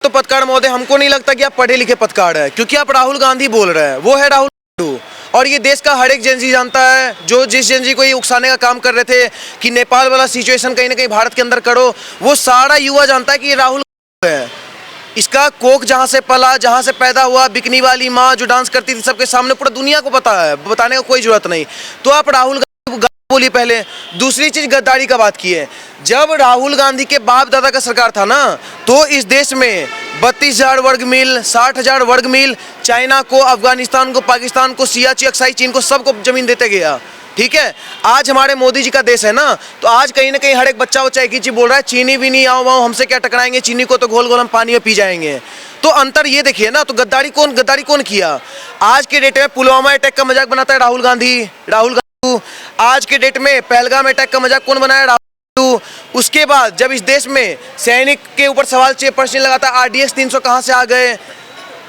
तो पत्रकार महोदय हमको नहीं लगता कि आप पढ़े लिखे पत्रकार है, क्योंकि आप राहुल गांधी बोल रहे हैं, वो है राहुल गांधी। और ये देश का हर एक जेनजी जानता है, जो जिस जेनजी को ये उकसाने का काम कर रहे थे कि नेपाल वाला सिचुएशन कहीं ना कहीं भारत के अंदर करो, वो सारा युवा जानता है कि ये राहुल है। इसका कोक जहाँ से पला, जहाँ से पैदा हुआ, बिकनी वाली माँ जो डांस करती थी सबके सामने, पूरा दुनिया को पता है, बताने का कोई जरूरत नहीं। तो आप राहुल गांधी बोली पहले। दूसरी चीज गद्दारी का बात की है। जब राहुल गांधी के बाप दादा का सरकार था ना, तो इस देश में 32,000 वर्ग मील, 60,000 वर्ग मील चाइना को, अफगानिस्तान को, पाकिस्तान को, सियाची, अक्साई चीन को, सबको जमीन देते गया। ठीक है, आज हमारे मोदी जी का देश है ना, तो आज कहीं ना कहीं हर एक बच्चा एक ही चीज बोल रहा है, चीनी भी नहीं आओ वाओ, हमसे क्या टकराएंगे, चीनी को तो घोल घोल हम पानी में पी जाएंगे। तो अंतर ये देखिए ना, तो गद्दारी कौन किया? आज के डेट में पुलवामा अटैक का मजाक बनाता है राहुल गांधी। आज के डेट में पहलगाम अटैक का मजाक कौन बनाया? राहुल। उसके बाद जब इस देश में सैनिक के ऊपर सवाल प्रश्न लगाता है, RDX 300 कहाँ से आ गए?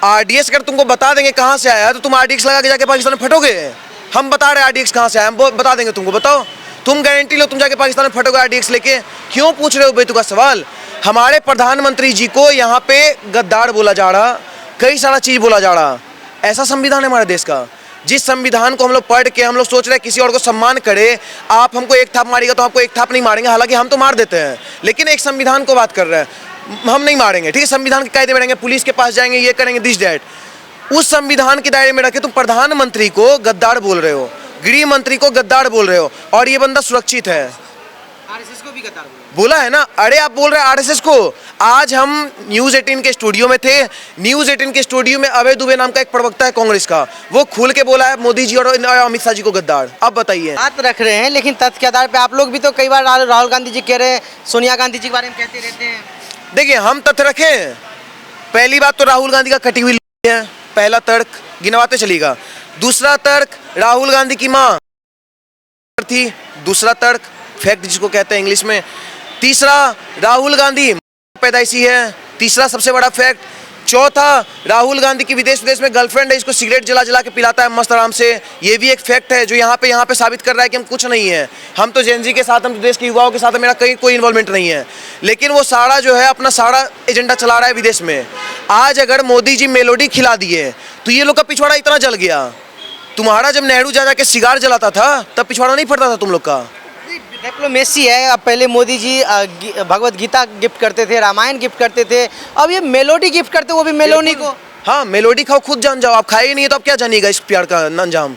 RDX अगर तुमको बता देंगे कहाँ से आया, तो तुम RDX लगा के जाके पाकिस्तान में फटोगे? हम बता रहे हैं RDX कहाँ से आया, हम बता देंगे तुमको। बताओ, तुम गारंटी लो तुम जाके पाकिस्तान में फटोगे RDX लेके? क्यों पूछ रहे हो बेतुका सवाल? हमारे प्रधानमंत्री जी को यहाँ पे गद्दार बोला जा रहा, कई सारा चीज बोला जा रहा। ऐसा संविधान है हमारे देश का, जिस संविधान को हम लोग पढ़ के हम लोग सोच रहे हैं किसी और को सम्मान करे। आप हमको एक थाप मारेगा तो आपको एक थाप नहीं मारेंगे, हालांकि हम तो मार देते हैं, लेकिन एक संविधान को बात कर रहे हैं, हम नहीं मारेंगे। ठीक है, संविधान के कायदे में रहेंगे, पुलिस के पास जाएंगे, ये करेंगे, दिस दैट। उस संविधान के दायरे में रखे तुम प्रधानमंत्री को गद्दार बोल रहे हो, गृह मंत्री को गद्दार बोल रहे हो, और ये बंदा सुरक्षित है। आरएसएस को भी गद्दार बोला है ना? अरे आप बोल रहे हैं RSS को। आज हम न्यूज़ 18 के स्टूडियो में थे, न्यूज़ 18 के स्टूडियो में अभय दुबे नाम का एक प्रवक्ता है कांग्रेस का, वो खुल के बोला है मोदी जी और अमित शाह जी को गद्दार। अब बताइए, बात रख रहे हैं, लेकिन तथ्य के आधार पे आप लोग भी तो कई बार राहुल गांधी जी कह रहे हैं, सोनिया गांधी जी के बारे में कहते रहते हैं। देखिए हम तथ्य रखें। पहली बात तो राहुल गांधी का कटी हुई है, पहला तर्क गिनवाते चलेगा। दूसरा तर्क, राहुल गांधी की माँ थी। दूसरा तर्क, फैक्ट जिसको कहते हैं इंग्लिश में। तीसरा, राहुल गांधी पैदाइशी है, तीसरा सबसे बड़ा फैक्ट। चौथा, राहुल गांधी की विदेश में गर्लफ्रेंड है, इसको सिगरेट जला जला के पिलाता है मस्त आराम से, ये भी एक फैक्ट है जो यहाँ पे साबित कर रहा है कि हम कुछ नहीं है। हम तो जेनजी के साथ, हम देश के युवाओं के साथ मेरा कहीं कोई इन्वॉल्वमेंट नहीं है, लेकिन वो सारा जो है अपना सारा एजेंडा चला रहा है विदेश में। आज अगर मोदी जी मेलोडी खिला दिए तो ये लोग का पिछवाड़ा इतना जल गया। तुम्हारा जब नेहरू जा के सिगार जलाता था तब पिछवाड़ा नहीं फटता था तुम लोग का। डिप्लोमेसी है। अब पहले मोदी जी भगवत गीता गिफ्ट करते थे, रामायण गिफ्ट करते थे, अब ये मेलोडी गिफ्ट करते, वो भी मेलोडी को। हाँ, मेलोडी खाओ, खुद जान जाओ। आप खाए ही नहीं है तो आप क्या जानिएगा इस प्यार का अंजाम?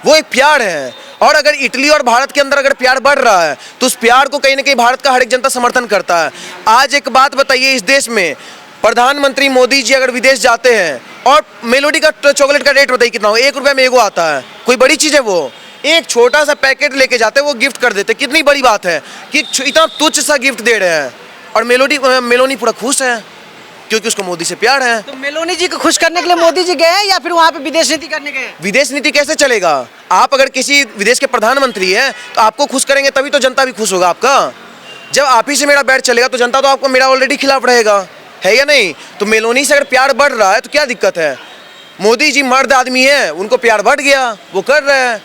वो एक प्यार है। और अगर इटली और भारत के अंदर अगर प्यार बढ़ रहा है तो उस प्यार को कहीं ना कहीं भारत का हर एक जनता समर्थन करता है। आज एक बात बताइए, इस देश में प्रधानमंत्री मोदी जी अगर विदेश जाते हैं और मेलोडी का चॉकलेट का रेट बताइए कितना हो? 1 रुपये में एगो आता है। कोई बड़ी चीज़ है वो? एक छोटा सा पैकेट लेके जाते हैं, वो गिफ्ट कर देते। कितनी बड़ी बात है कि इतना तुच्छ सा गिफ्ट दे रहे हैं, और मेलोनी पूरा खुश है क्योंकि उसको मोदी से प्यार है। तो मेलोनी जी को खुश करने के लिए मोदी जी गए हैं या फिर वहाँ पे विदेश नीति करने गए? विदेश नीति कैसे चलेगा? आप अगर किसी विदेश के प्रधानमंत्री है तो आपको खुश करेंगे तभी तो जनता भी खुश होगा आपका। जब आप ही से मेरा बैठ चलेगा तो जनता तो आपको मेरा ऑलरेडी खिलाफ रहेगा, है या नहीं? तो मेलोनी से अगर प्यार बढ़ रहा है तो क्या दिक्कत है? मोदी जी मर्द आदमी है, उनको प्यार बढ़ गया, वो कर रहे हैं,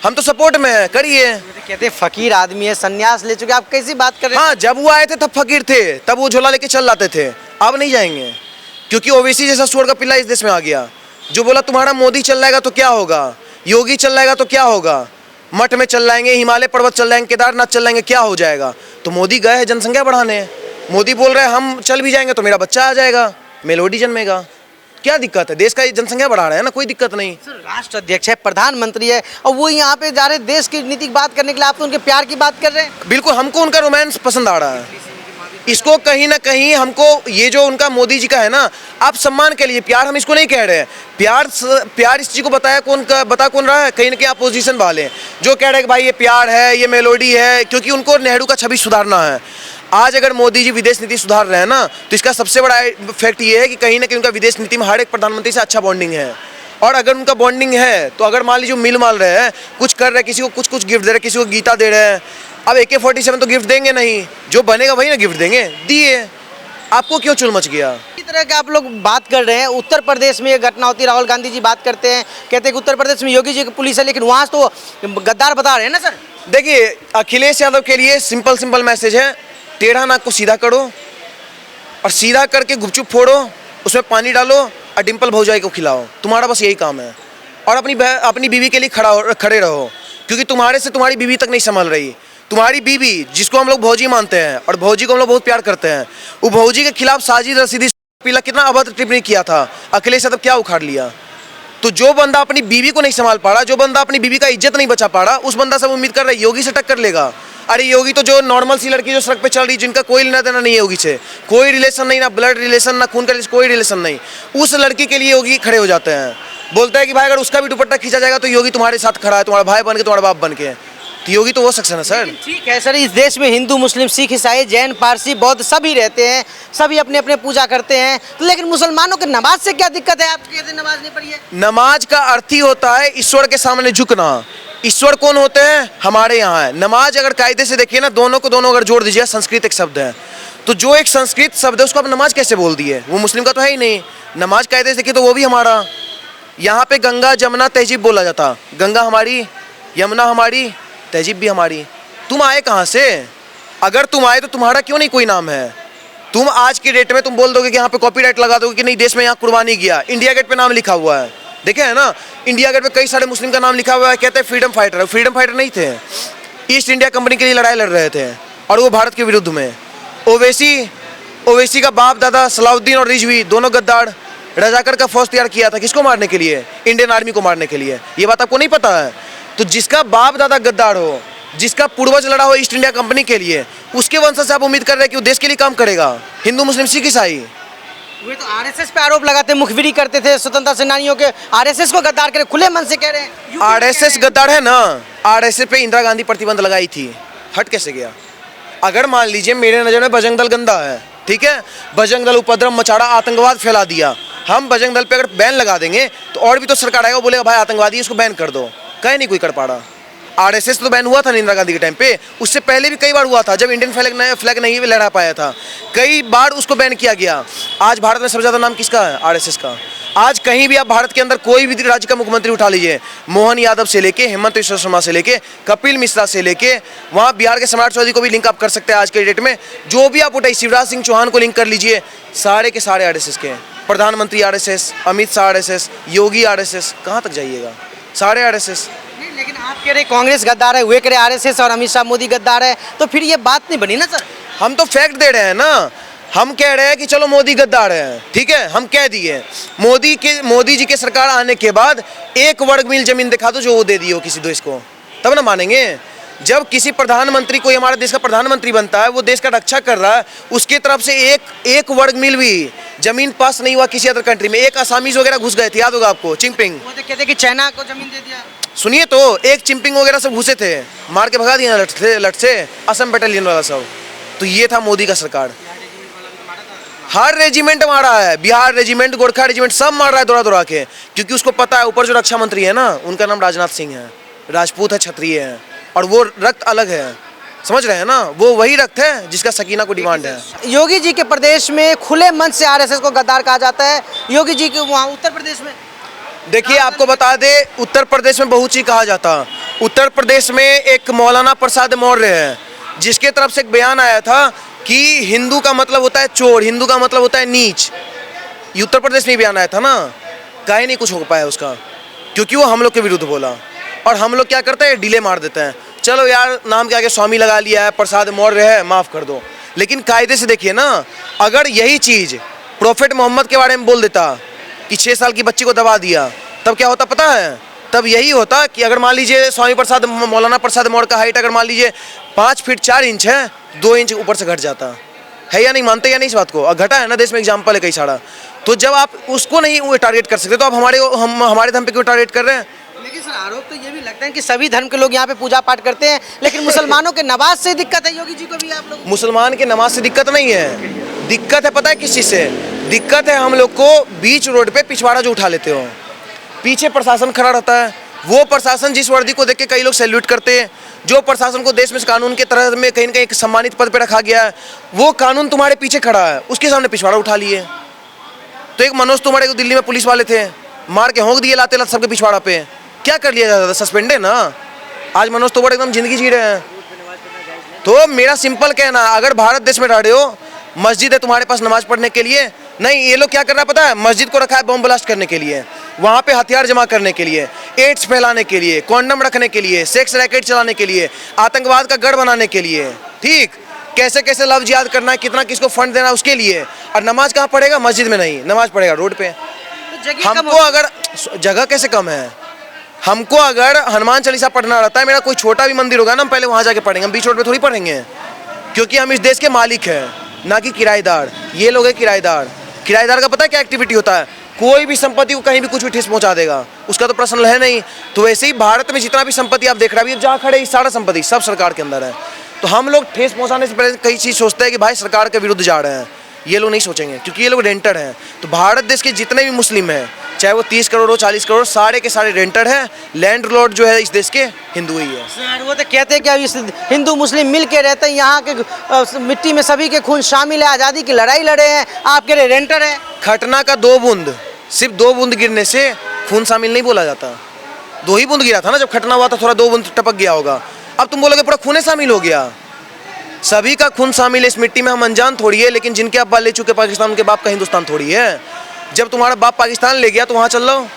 हम तो सपोर्ट में है, करिए। कहते हैं फकीर आदमी है, संन्यास ले चुके, आप कैसी बात कर रहे हैं? हाँ, जब वो आए थे तब फकीर थे, तब वो झोला लेके चल लाते थे, अब नहीं जाएंगे क्योंकि ओवैसी जैसा सुअर का पिल्ला इस देश में आ गया जो बोला तुम्हारा मोदी चल जाएगा तो क्या होगा, योगी चल जाएगा तो क्या होगा, मठ में चल जाएंगे, हिमालय पर्वत चल जाएंगे, केदारनाथ चल जाएंगे, क्या हो जाएगा? तो मोदी गए हैं जनसंख्या बढ़ाने, मोदी बोल रहे हैं हम चल भी जाएंगे तो मेरा बच्चा आ जाएगा, मेलोडी जन्मेगा, क्या दिक्कत है? देश का झनसंख्या बढ़ा रहे हैं ना, कोई दिक्कत नहीं। राष्ट्र अध्यक्ष है, प्रधानमंत्री है, और वो यहाँ पे जा रहे देश की नीति की बात करने के लिए, आप तो उनके प्यार की बात कर रहे हैं। बिल्कुल, हमको उनका रोमांस पसंद आ रहा है। इसको कहीं ना कहीं हमको ये जो उनका मोदी जी का है ना, आप सम्मान के लिए प्यार, हम इसको नहीं कह रहे हैं। प्यार इस चीज़ को बता कौन रहा है? कहीं ना कहीं अपोजिशन वाले जो कह रहे हैं कि भाई ये प्यार है, ये मेलोडी है, क्योंकि उनको नेहरू का छवि सुधारना है। आज अगर मोदी जी विदेश नीति सुधार रहे हैं ना, तो इसका सबसे बड़ा फैक्ट ये है कि कहीं ना कहीं उनका विदेश नीति में हर एक प्रधानमंत्री से अच्छा बॉन्डिंग है। और अगर उनका बॉन्डिंग है तो अगर मान लीजिए मिल माल रहे हैं, कुछ कर रहे हैं, किसी को कुछ गिफ्ट दे रहे हैं, किसी को गीता दे रहे हैं, अब AK-47 तो गिफ्ट देंगे नहीं, जो बनेगा वही ना गिफ्ट देंगे, दिए। आपको क्यों चुल मच गया? इस तरह के आप लोग बात कर रहे हैं। उत्तर प्रदेश में ये घटना होती है, राहुल गांधी जी बात करते हैं, कहते हैं कि उत्तर प्रदेश में योगी जी की पुलिस है, लेकिन वहाँ तो गद्दार बता रहे हैं ना सर। देखिए, अखिलेश यादव के लिए सिंपल मैसेज है, टेढ़ा नाक को सीधा करो और सीधा करके गुपचुप फोड़ो, उसमें पानी डालो और डिम्पल भौजाई को खिलाओ। तुम्हारा बस यही काम है। और अपनी बीवी के लिए खड़े रहो, क्योंकि तुम्हारे से तुम्हारी बीवी तक नहीं संभल रही। तुम्हारी बीवी, जिसको हम लोग भौजी मानते हैं और भौजी को हम लोग बहुत प्यार करते हैं, वो भौजी के खिलाफ साजिश रसीदी पीला कितना अभद्र टिप्पणी किया था, अखिलेश यादव क्या उखाड़ लिया। तो जो बंदा अपनी बीवी को नहीं संभाल पा रहा, जो बंदा अपनी बीवी का इज्जत नहीं बचा पा रहा, उस बंदा सब उम्मीद कर रहा है योगी से टक्कर लेगा। अरे योगी तो जो नॉर्मल सी लड़की जो सड़क पे चल रही, जिनका कोई लेना देना नहीं है योगी से, कोई रिलेशन नहीं, ना ब्लड रिलेशन, ना खून का रिलेशन, कोई रिलेशन नहीं, उस लड़की के लिए योगी खड़े हो जाते हैं। बोलते हैं कि भाई अगर उसका भी दुपट्टा खींचा जाएगा तो योगी तुम्हारे साथ खड़ा है, तुम्हारा भाई बन के, तुम्हारा बाप बन के। तो योगी तो हो सकता है ना सर। ठीक है सर, इस देश में हिंदू, मुस्लिम, सिख, ईसाई, जैन, पारसी, बौद्ध सभी रहते हैं, सभी अपने अपने पूजा करते हैं, तो लेकिन मुसलमानों के नमाज से क्या दिक्कत है? आप कहते हैं नमाज नहीं पढ़ी है। नमाज का अर्थ ही होता है ईश्वर के सामने झुकना। ईश्वर कौन होते हैं? हमारे यहाँ है। नमाज अगर कायदे से देखिए ना, दोनों को दोनों अगर जोड़ दीजिए, संस्कृत एक शब्द है, तो जो एक संस्कृत शब्द है उसको आप नमाज कैसे बोल दिए? वो मुस्लिम का तो है ही नहीं। नमाज कायदे से देखिए तो वो भी हमारा। यहाँ पे गंगा जमुना तहजीब बोला जाता, गंगा हमारी, यमुना हमारी, तहजीब भी हमारी। तुम आए कहाँ से? अगर तुम आए तो तुम्हारा क्यों नहीं कोई नाम है? तुम आज की डेट में तुम बोल दोगे कि यहाँ पे कॉपीराइट लगा दोगे कि नहीं देश में यहाँ कुर्बानी किया, इंडिया गेट पे नाम लिखा हुआ है, देखे है ना, इंडिया गेट पे कई सारे मुस्लिम का नाम लिखा हुआ है, कहते हैं फ्रीडम फाइटर। फ्रीडम फाइटर नहीं थे, ईस्ट इंडिया कंपनी के लिए लड़ाई लड़ रहे थे, और वो भारत के विरुद्ध में। ओवैसी का बाप दादा सलाउद्दीन और रिजवी दोनों गद्दार, रजाकर का फौज तैयार किया था किसको मारने के लिए? इंडियन आर्मी को मारने के लिए। ये बात आपको नहीं पता है? तो जिसका बाप दादा गद्दार हो, जिसका पूर्वज लड़ा हो ईस्ट इंडिया कंपनी के लिए, उसके वंशज से आप उम्मीद कर रहे हैं कि वो देश के लिए काम करेगा? हिंदू, मुस्लिम, सिख, ईसाई। वे तो आरएसएस पे आरोप लगाते, मुखबिरी करते थे स्वतंत्रता सेनानियों के, आरएसएस को गद्दार करे, खुले मन से कह रहे हैं। आरएसएस गद्दार है ना? आरएसएस पे इंदिरा गांधी प्रतिबंध लगाई थी, हट कैसे गया? अगर मान लीजिए मेरे नज़र में बजरंग दल गंदा है, ठीक है, बजरंग दल उपद्रव मचाड़ा, आतंकवाद फैला दिया, हम बजरंग दल पे अगर बैन लगा देंगे तो और भी तो सरकार आएगा, बोलेगा भाई आतंकवादी इसको बैन कर दो। कहीं नहीं कोई कर पा रहा। आरएसएस तो बैन हुआ था इंदिरा गांधी के टाइम पे, उससे पहले भी कई बार हुआ था, जब इंडियन फ्लैग नहीं लहरा पाया था, कई बार उसको बैन किया गया। आज भारत में सबसे ज़्यादा नाम किसका है? आरएसएस का। आज कहीं भी आप भारत के अंदर कोई भी राज्य का मुख्यमंत्री उठा लीजिए, मोहन यादव से लेके हेमंत बिश्वा शर्मा से लेके कपिल मिश्रा से लेके वहाँ बिहार के सम्राट चौधरी को भी लिंक अप कर सकते हैं आज के डेट में। जो भी आप उठाइए, शिवराज सिंह चौहान को लिंक कर लीजिए, सारे के सारे आरएसएस के। प्रधानमंत्री आरएसएस, अमित शाह आरएसएस, योगी आरएसएस, कहाँ तक जाइएगा? सारे आरएसएस। लेकिन आप कह रहे कांग्रेस गद्दार है, वे कह रहे आरएसएस और अमित शाह मोदी गद्दार है, तो फिर ये बात नहीं बनी ना सर। हम तो फैक्ट दे रहे हैं ना, हम कह रहे हैं कि चलो मोदी गद्दार है, ठीक है, हम कह दिए। मोदी जी के सरकार आने के बाद एक वर्ग मील जमीन दिखा दो जो वो दे दी हो किसी देश को, तब ना मानेंगे। जब किसी प्रधानमंत्री कोई हमारे देश का प्रधानमंत्री बनता है, वो देश का रक्षा कर रहा है, उसकी तरफ से एक वर्ग मील भी जमीन पास नहीं हुआ किसी अदर कंट्री में। एक असामीज वगैरह घुस गए थे, याद होगा आपको, चिंगपिंग। वो तो कहते कि चाइना को जमीन दे दिया। सुनिए तो, एक चिंगपिंग वगैरह सब घुसे थे, मार के भगा दिया लट से असम बटालियन वाला सब। तो ये था मोदी का सरकार। हर रेजिमेंट मारा है, बिहार रेजिमेंट, गोरखा रेजिमेंट, सब मार रहा है दौड़ा दौड़ा के, क्योंकि उसको पता है ऊपर जो रक्षा मंत्री है ना, उनका नाम राजनाथ सिंह है, राजपूत है, क्षत्रिय है, और वो रक्त अलग है, समझ रहे हैं ना? वो वही रक्त है जिसका सकीना को डिमांड है। योगी जी के प्रदेश में खुले मन से आरएसएस को गद्दार कहा जाता है। योगी जी के वहाँ उत्तर प्रदेश में देखिए, आपको बता दे, उत्तर प्रदेश में बहुत चीज कहा जाता। उत्तर प्रदेश में एक मौलाना प्रसाद मौर्य है, जिसके तरफ से एक बयान आया था कि हिंदू का मतलब होता है चोर, हिंदू का मतलब होता है नीच। ये उत्तर प्रदेश में बयान आया था ना, काहे नहीं कुछ हो पाया उसका, क्योंकि वो हम लोग के विरुद्ध बोला। और हम लोग क्या करते हैं? डिले मार देते हैं, चलो यार नाम के आगे स्वामी लगा लिया है, प्रसाद मौर्य है, माफ़ कर दो। लेकिन कायदे से देखिए ना, अगर यही चीज़ प्रोफेट मोहम्मद के बारे में बोल देता कि 6 साल की बच्ची को दबा दिया, तब क्या होता पता है? तब यही होता कि अगर मान लीजिए स्वामी प्रसाद मौलाना प्रसाद मौर्य का हाइट अगर मान लीजिए 5 फीट 4 इंच है, 2 इंच ऊपर से घट जाता है, या नहीं? मानते या नहीं इस बात को? और घटा है ना, देश में एग्जाम्पल है कई सारा। तो जब आप उसको नहीं टारगेट कर सकते, तो आप हमारे धर्म पे क्यों टारगेट कर रहे हैं? लेकिन सर आरोप तो ये भी लगता है कि सभी धर्म के लोग यहाँ पे पूजा पाठ करते हैं, लेकिन मुसलमानों के नमाज से दिक्कत है। योगी जी को भी आप लोग? मुसलमान के नमाज से दिक्कत नहीं है, दिक्कत है पता है किस चीज़ से? दिक्कत है हम लोग को बीच रोड पे पिछवाड़ा जो उठा लेते हो, पीछे प्रशासन खड़ा रहता है। वो प्रशासन जिस वर्दी को देख के कई लोग सैल्यूट करते हैं, जो प्रशासन को देश में कानून के तरह में कहीं ना कहीं एक सम्मानित पद पे रखा गया है, वो कानून तुम्हारे पीछे खड़ा है, उसके सामने पिछवाड़ा उठा लिए। तो एक मनोज तुम्हारे को दिल्ली में पुलिस वाले थे, मार के होंक दिए लाते लाते सबके पिछवाड़ा पे, क्या कर लिया जाता था? सस्पेंड है ना। आज मनोज तोमर एकदम जिंदगी जी रहे हैं। तो मेरा सिंपल कहना, अगर भारत देश में रह रहे हो, मस्जिद है तुम्हारे पास नमाज पढ़ने के लिए? नहीं, ये लोग क्या कर रहा है पता है? मस्जिद को रखा है बम ब्लास्ट करने के लिए, वहाँ पे हथियार जमा करने के लिए, एड्स फैलाने के लिए, कॉन्डम रखने के लिए, सेक्स रैकेट चलाने के लिए, आतंकवाद का गढ़ बनाने के लिए। ठीक, कैसे कैसे लफ्ज याद करना है, कितना किसको फंड देना है उसके लिए। और नमाज कहाँ पढ़ेगा? मस्जिद में नहीं, नमाज पढ़ेगा रोड पे। हमको अगर जगह कैसे कम है, हमको अगर हनुमान चालीसा पढ़ना रहता है, मेरा कोई छोटा भी मंदिर होगा ना, हम पहले वहाँ जाके पढ़ेंगे, हम बीच रोड पे थोड़ी पढ़ेंगे, क्योंकि हम इस देश के मालिक हैं, ना कि किराएदार। ये लोग हैं किराएदार। किराएदार का पता है क्या एक्टिविटी होता है? कोई भी संपत्ति को कहीं भी कुछ भी ठेस पहुंचा देगा, उसका तो पर्सनल है नहीं। तो वैसे ही भारत में जितना भी संपत्ति आप देख रहे हैं, अभी जहाँ खड़े सारा संपत्ति सब सरकार के अंदर है। तो हम लोग ठेस पहुंचाने से पहले कई चीज़ सोचते हैं कि भाई सरकार के विरुद्ध जा रहे हैं, ये लोग नहीं सोचेंगे, क्योंकि ये लोग रेंटर हैं। तो भारत देश के जितने भी मुस्लिम हैं, चाहे वो 30 करोड़ हो 40 करोड़, सारे के सारे रेंटर हैं। लैंडलॉर्ड जो है इस देश के हिंदू ही है। सर वो तो कहते हैं कि अभी हिंदू मुस्लिम मिल के रहते हैं, यहाँ के मिट्टी में सभी के खून शामिल है, आज़ादी की लड़ाई लड़े हैं, आपके लिए रेंटर है। घटना का 2 बूंद, सिर्फ 2 बूंद गिरने से खून शामिल नहीं बोला जाता। 2 ही बूंद गिरा था ना जब घटना हुआ था, थोड़ा 2 बूंद टपक गया होगा। अब तुम बोलोगे पूरा खून शामिल हो गया? सभी का खून शामिल है इस मिट्टी में, हम अनजान थोड़ी है। लेकिन जिनके आप बाल ले चुके पाकिस्तान, उनके बाप का हिंदुस्तान थोड़ी है। जब तुम्हारा बाप पाकिस्तान ले गया तो वहाँ चल लो,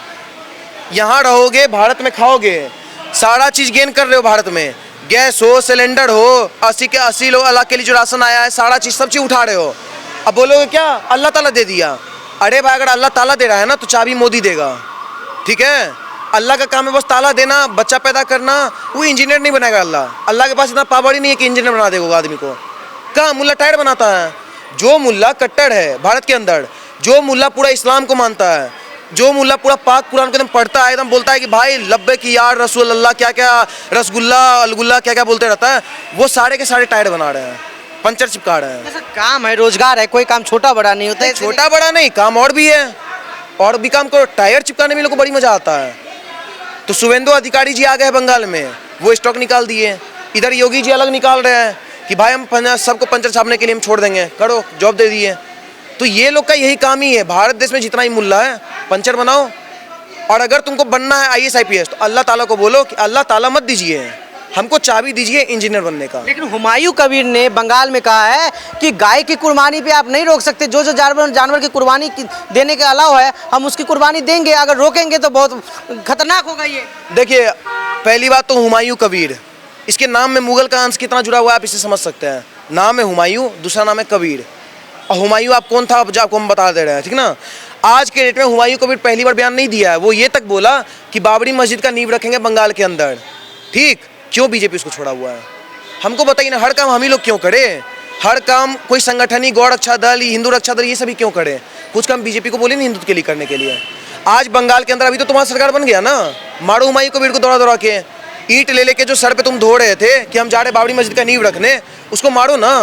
यहाँ रहोगे, भारत में खाओगे, सारा चीज़ गेन कर रहे हो भारत में। गैस हो, सिलेंडर हो, 80 के 80 लोग अल्लाह के लिए जो राशन आया है, सारा चीज़ सब चीज़ उठा रहे हो। अब बोलोगे क्या अल्लाह ताला दे दिया? अरे भाई, अगर अल्लाह ताला दे रहा है ना तो चाबी मोदी देगा, ठीक है? अल्लाह का काम है बस ताला देना, बच्चा पैदा करना। वो इंजीनियर नहीं बनाएगा अल्लाह। अल्लाह के पास इतना पावर ही नहीं है कि इंजीनियर बना देगा आदमी को। कहाँ मुल्ला टायर बनाता है? जो मुल्ला कट्टर है भारत के अंदर, जो मुल्ला पूरा इस्लाम को मानता है, जो मुल्ला पूरा पाक कुरान को एकदम पढ़ता है, एकदम बोलता है कि भाई लब्बे की यार रसूल अल्लाह, क्या क्या रसगुल्ला अलगुल्ला क्या क्या बोलते रहता है, वो सारे के सारे टायर बना रहे हैं, पंचर चिपका रहे हैं। ऐसा काम है, रोजगार है, कोई काम छोटा बड़ा नहीं होता है। छोटा बड़ा नहीं, काम और भी है, और भी काम करो। टायर चिपकाने में लोगों को बड़ी मजा आता है। तो शुभेंदु अधिकारी जी आ गए बंगाल में, वो स्टॉक निकाल दिए। इधर योगी जी अलग निकाल रहे हैं कि भाई हम सबको पंचर छापने के लिए हम छोड़ देंगे, करो जॉब दे दिए। तो ये लोग का यही काम ही है। भारत देश में जितना ही मुल्ला है, पंचर बनाओ। और अगर तुमको बनना है IAS IPS तो अल्लाह ताला को बोलो कि अल्लाह ताला मत दीजिए, हमको चाबी दीजिए इंजीनियर बनने का। लेकिन हुमायूं कबीर ने बंगाल में कहा है कि गाय की कुर्बानी पे आप नहीं रोक सकते, जो जो जानवर की कुर्बानी देने के अलावा है हम उसकी कुर्बानी देंगे, अगर रोकेंगे तो बहुत खतरनाक होगा ये। देखिए, पहली बात तो हुमायूं कबीर, इसके नाम में मुगल का अंश कितना जुड़ा हुआ है आप इसे समझ सकते हैं। नाम है हुमायूं, दूसरा नाम है कबीर। और हुमायूं आप कौन था आपको हम बता दे रहे हैं, ठीक ना। आज के डेट में हुमायूं कबीर पहली बार बयान नहीं दिया है, वो ये तक बोला कि बाबरी मस्जिद का नींव रखेंगे बंगाल के अंदर। ठीक, क्यों बीजेपी उसको छोड़ा हुआ है हमको बताइए ना। हर काम हम ही लोग क्यों करें? हर काम कोई संगठन ही, गौ रक्षा दल, हिंदू रक्षा दल, ये सभी क्यों करें? कुछ काम बीजेपी को बोले नहीं हिंदुत्व के लिए करने के लिए। आज बंगाल के अंदर अभी तो तुम्हारा सरकार बन गया ना, मारो हुमायूं कबीर को दौड़ा दौड़ा के। ईंट ले लेके जो सर पे तुम धो रहे थे कि हम जा रहे बाबरी मस्जिद का नींव रखने, उसको मारो ना।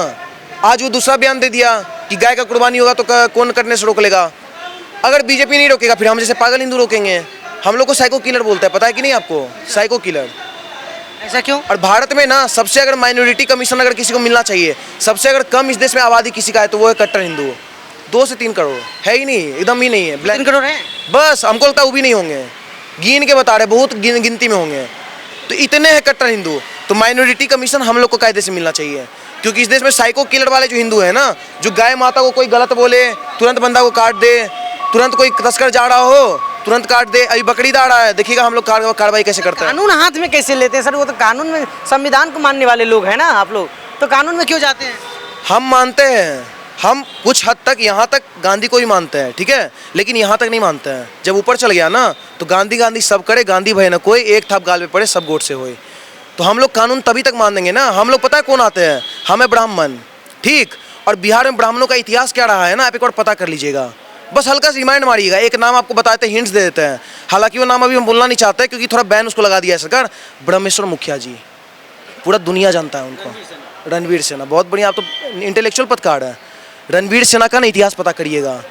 आज वो दूसरा बयान दे दिया कि गाय का कुर्बानी होगा तो कौन करने से रोक लेगा। अगर बीजेपी नहीं रोकेगा फिर हम जैसे पागल हिंदू रोकेंगे। हम लोग को साइको किलर बोलता है, पता है कि नहीं आपको? Psycho killer. ऐसा क्यों? और भारत में ना सबसे अगर माइनॉरिटी कमीशन अगर किसी को मिलना चाहिए, सबसे अगर कम इस देश में आबादी किसी का है तो वो है कट्टर हिंदू। 2 से 3 करोड़ है ही नहीं, एकदम ही नहीं है। 3 करोड़ है बस, हमको लगता है वो भी नहीं होंगे, गिन के बता रहे, बहुत गिनती में होंगे। तो इतने हैं कट्टर हिंदू। तो माइनॉरिटी कमीशन हम लोग को कायदे से मिलना चाहिए, क्योंकि इस देश में साइको किलर वाले जो हिंदू है ना, जो गाय माता को कोई गलत बोले तुरंत बंदा को काट दे, तुरंत कोई तस्कर जा रहा हो तुरंत काट दे। अभी बकरीद आ रहा है, देखिएगा हम लोग कार्रवाई कैसे करते हैं। कानून हाथ में कैसे लेते हैं सर? वो तो कानून में, संविधान को मानने वाले लोग हैं ना आप लोग, तो कानून में क्यों जाते हैं? हम मानते हैं, हम कुछ हद तक यहाँ तक गांधी को ही मानते हैं, ठीक है, लेकिन यहाँ तक नहीं मानते हैं। जब ऊपर चल गया ना तो गांधी गांधी सब करे, गांधी भय न कोई, एक थाप गाल पे पड़े सब गोट से होए। तो हम लोग कानून तभी तक मान देंगे ना। हम लोग पता है कौन आते हैं? हमें ब्राह्मण, ठीक। और बिहार में ब्राह्मणों का इतिहास क्या रहा है ना, आप एक बार पता कर लीजिएगा। बस हल्का सा रिमाइंड मारिएगा, एक नाम आपको बताते हैं, हिंट्स दे देते हैं। हालांकि वो नाम अभी हम बोलना नहीं चाहते क्योंकि थोड़ा बैन उसको लगा दिया है सरकार। ब्रह्मेश्वर मुखिया जी, पूरा दुनिया जानता है उनको। रणवीर सेना, बहुत बढ़िया, आप तो इंटेलेक्चुअल पत्रकार है। रणवीर सेना का ना इतिहास पता करिएगा।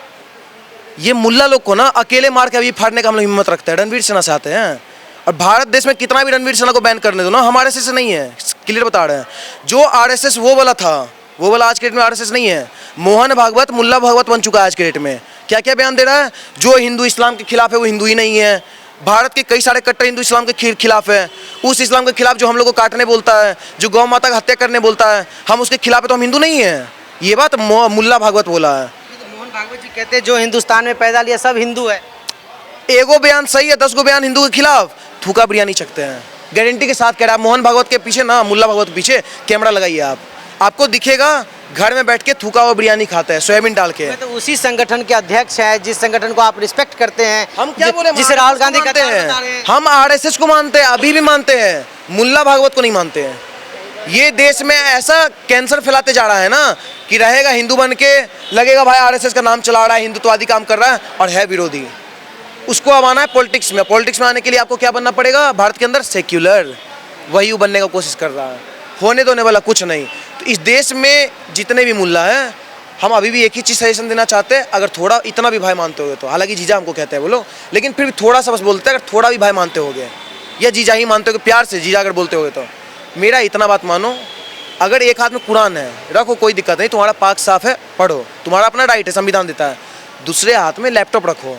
ये मुल्ला लोग को ना अकेले मार के अभी फाड़ने का हम लोग हिम्मत रखते हैं, रणवीर सेना से आते हैं। और भारत देश में कितना भी रणवीर सेना को बैन करने दो ना, हमारे से नहीं है, क्लियर बता रहे हैं। जो RSS वो वाला था, वो वाला आज के डेट में RSS नहीं है। मोहन भागवत मुल्ला भागवत बन चुका है आज के डेट में। क्या क्या बयान दे रहा है? जो हिंदू इस्लाम के खिलाफ है वो हिंदू ही नहीं है। भारत के कई सारे कट्टर हिंदू इस्लाम के खिलाफ है। उस इस्लाम के खिलाफ जो हम लोग को काटने बोलता है, जो गौ माता का हत्या करने बोलता है, हम उसके खिलाफ है तो हम हिंदू नहीं हैं। ये बात मुल्ला भागवत बोला है। मोहन भागवत जी कहते हैं जो हिंदुस्तान में पैदा लिया सब हिंदू है। एगो बयान सही है, 10 गो बयान हिंदू के खिलाफ थूका बिरयानी चखते हैं। गारंटी के साथ कह रहा है। मोहन भागवत के पीछे ना, मुल्ला भागवत के पीछे कैमरा लगाइए आप, आपको दिखेगा घर में बैठ के थूका हुआ बिरयानी खाता है सोयाबीन डाल के। मैं तो उसी संगठन के अध्यक्ष है जिस संगठन को आप रिस्पेक्ट करते हैं। हम क्या बोले, जिसे राहुल गांधी कहते हैं, हैं। हम आरएसएस को मानते हैं, अभी भी मानते हैं, मुल्ला भागवत को नहीं मानते हैं। ये देश में ऐसा कैंसर फैलाते जा रहा है ना कि रहेगा हिंदू बन के, लगेगा भाई आरएसएस का नाम चला रहा है, हिंदुत्ववादी काम कर रहा है और है विरोधी। उसको अब आना है पॉलिटिक्स में। पॉलिटिक्स में आने के लिए आपको क्या बनना पड़ेगा, भारत के अंदर सेक्युलर, वही बनने का कोशिश कर रहा है, होने दोने वाला कुछ नहीं। तो इस देश में जितने भी मुल्ला हैं, हम अभी भी एक ही चीज़ सजेशन देना चाहते हैं, अगर थोड़ा इतना भी भाई मानते हो तो, हालांकि जीजा हमको कहते हैं बोलो, लेकिन फिर भी थोड़ा सा बस बोलते हैं, अगर थोड़ा भी भाई मानते होगे या जीजा ही मानते हो, प्यार से जीजा अगर बोलते होगे, तो मेरा इतना बात मानो, अगर एक हाथ में कुरान है रखो, कोई दिक्कत नहीं, तुम्हारा पाक साफ है, पढ़ो, तुम्हारा अपना राइट है, संविधान देता है। दूसरे हाथ में लैपटॉप रखो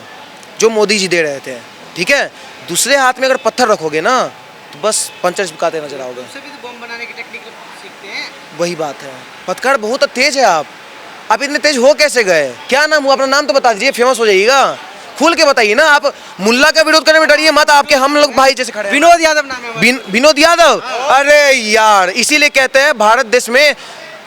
जो मोदी जी दे रहे थे, ठीक है। दूसरे हाथ में अगर पत्थर रखोगे ना तो बस पंचर चिपकाते नजर आओगे। उससे भी तो बम बनाने की टेक्निक सीखते हैं। वही बात है, पत्थर बहुत तेज है। आप इतने तेज हो कैसे गए? क्या नाम हुआ? अपना नाम तो बता दीजिए, फेमस हो जाइएगा। खुल के बताइए ना, आप मुल्ला का विरोध करने में डरिए मत, आपके हम लोग भाई जैसे खड़े हैं। विनोद यादव नाम है। विनोद यादव, अरे यार, इसीलिए कहते हैं भारत देश में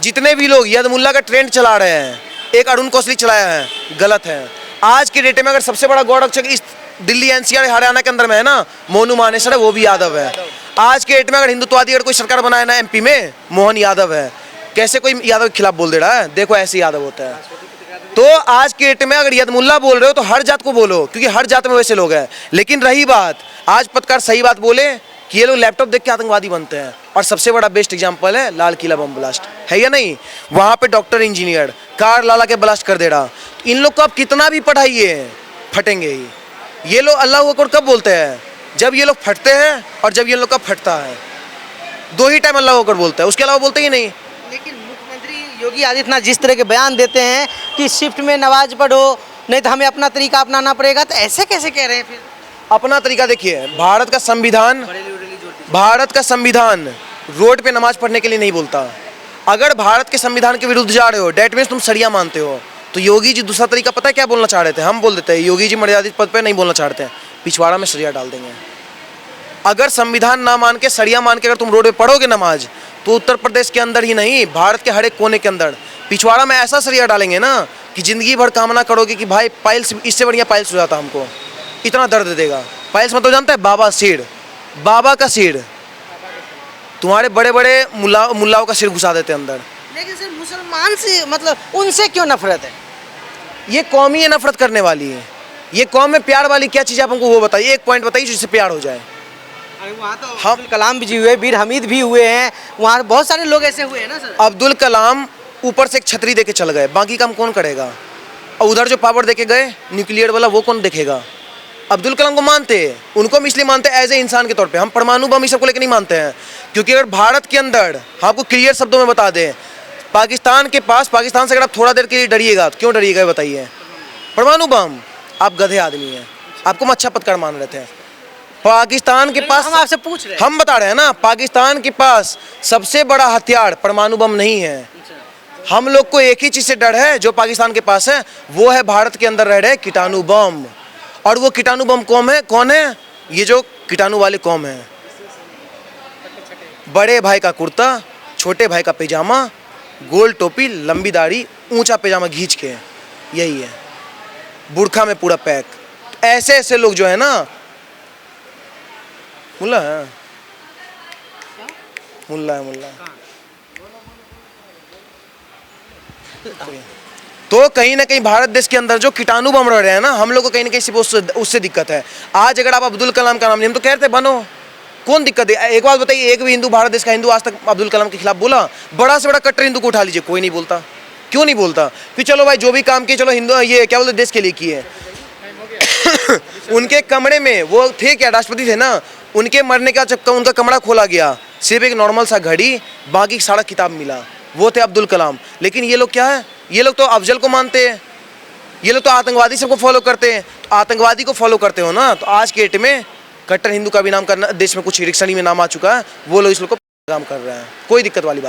जितने भी लोग यद मुल्ला का ट्रेंड चला रहे हैं, एक अरुण कौशली चलाया है, गलत है। आज के डेट में अगर सबसे बड़ा गौ रक्षक इस दिल्ली एनसीआर हरियाणा के अंदर में है ना, मोनू मानेसर है, वो भी यादव है। आज के डेट में अगर हिंदुत्ववादी अगर कोई सरकार बनाए ना एमपी में, मोहन यादव है। कैसे कोई यादव के खिलाफ बोल दे रहा है? देखो ऐसे यादव होता है। तो आज के डेट में अगर यद मुल्ला बोल रहे हो तो हर जात को बोलो, क्योंकि हर जात में वैसे लोग हैं। लेकिन रही बात, आज पत्रकार सही बात बोले कि ये लोग लैपटॉप देख के आतंकवादी बनते हैं, और सबसे बड़ा बेस्ट एग्जांपल है लाल किला बम ब्लास्ट, है या नहीं? वहाँ पे डॉक्टर इंजीनियर कार लाला के ब्लास्ट कर दे रहा। इन लोग को आप कितना भी पढ़ाइए, फटेंगे ही। ये लोग अल्लाह अकबर कब बोलते हैं? जब ये लोग फटते हैं और जब ये लोग का फटता है, दो ही टाइम अल्लाह अकबर बोलता है, उसके अलावा बोलते ही नहीं। लेकिन मुख्यमंत्री योगी आदित्यनाथ जिस तरह के बयान देते हैं कि शिफ्ट में नमाज पढ़ो, नहीं तो हमें अपना तरीका अपनाना पड़ेगा, तो ऐसे कैसे कह रहे हैं? फिर अपना तरीका देखिए, भारत का संविधान रोड पे नमाज पढ़ने के लिए नहीं बोलता। अगर भारत के संविधान के विरुद्ध जा रहे हो, डेट मीन्स तुम शरिया मानते हो। तो योगी जी दूसरा तरीका पता है क्या बोलना चाह रहे थे? हम बोल देते हैं योगी जी मर्यादित पद पे नहीं बोलना चाहते हैं, पिछवाड़ा में शरिया डाल देंगे। अगर संविधान ना मान के, शरिया मान के अगर तुम रोड पे पढ़ोगे नमाज, तो उत्तर प्रदेश के अंदर ही नहीं, भारत के हर एक कोने के अंदर पिछवाड़ा में ऐसा शरिया डालेंगे ना कि जिंदगी भर कामना करोगे कि भाई पाइल्स, इससे बढ़िया पाइल्स हो जाता हमको, इतना दर्द देगा। पाइल्स मतलब जानता है? बाबा सिर, बाबा का सिर, तुम्हारे बड़े बड़े मुल्लाओं का सिर घुसा देते अंदर। लेकिन सर मुसलमान से मतलब उनसे क्यों नफरत है? ये कौम ही है नफरत करने वाली है। ये कौम में प्यार वाली क्या चीज़ है, आप हमको वो बताइए, एक पॉइंट बताइए जिससे प्यार हो जाए। वहाँ तो अब्दुल कलाम भी हुए, वीर हमीद भी हुए हैं, वहाँ बहुत सारे लोग ऐसे हुए हैं ना सर। अब्दुल कलाम ऊपर से एक छतरी देके चल गए, बाकी काम कौन करेगा? और उधर जो पावर देके गए न्यूक्लियर वाला, वो कौन देखेगा? अब्दुल कलाम को मानते हैं, उनको हम इसलिए मानते हैं एज ए इंसान के तौर पे। हम परमाणु बम इस सबको लेकर नहीं मानते हैं, क्योंकि अगर भारत के अंदर, आपको क्लियर शब्दों में बता दें, पाकिस्तान के पास, पाकिस्तान से अगर आप थोड़ा देर के लिए डरिएगा तो क्यों डरिएगा बताइए? परमाणु बम, आप गधे आदमी हैं, आपको हम अच्छा पत्रकार मान रहे थे। पाकिस्तान के पास, हम आपसे पूछ रहे हैं, हम बता रहे हैं ना, पाकिस्तान के पास सबसे बड़ा हथियार परमाणु बम नहीं है। हम लोग को एक ही चीज से डर है जो पाकिस्तान के पास है, वो है भारत के अंदर रह रहे कीटाणु बम। और वो कीटाणु बम कौन है? ये जो कीटाणु वाले कौम है। बड़े भाई का कुर्ता, छोटे भाई का पैजामा, गोल टोपी, लंबी दाढ़ी, ऊंचा पैजामा खींच के, यही है। बुरखा में पूरा पैक। ऐसे ऐसे लोग जो है ना, मुल्ला है, मुल्ला है, मुल्ला है। तो कहीं ना कहीं भारत देश के अंदर जो कीटाणु बम रह रहे हैं ना, हम लोग को कहीं ना कहीं सिर्फ उससे दिक्कत है। आज अगर आप अब्दुल कलाम का नाम नहीं, हम तो कहते बनो, कौन दिक्कत है? एक बात बताइए, एक भी हिंदू, भारत देश का हिंदू आज तक अब्दुल कलाम के खिलाफ बोला? बड़ा से बड़ा कट्टर हिंदू को उठा लीजिए, कोई नहीं बोलता। क्यों नहीं बोलता? कि चलो भाई जो भी काम किए, चलो हिंदू, ये क्या बोलते, देश के लिए किए। उनके कमरे में वो थे क्या, राष्ट्रपति थे ना, उनके मरने का चक्कर, उनका कमरा खोला गया, सिर्फ एक नॉर्मल सा घड़ी, बाकी सारा किताब मिला, वो थे अब्दुल कलाम। लेकिन ये लोग क्या है? ये लोग तो अफजल को मानते हैं, ये लोग तो आतंकवादी सबको फॉलो करते हैं। तो आतंकवादी को फॉलो करते हो ना, तो आज के डेट में कट्टर हिंदू का भी नाम करना, देश में कुछ रिक्शनी में नाम आ चुका है, वो लोग इस लोग को काम कर रहे हैं, कोई दिक्कत वाली बात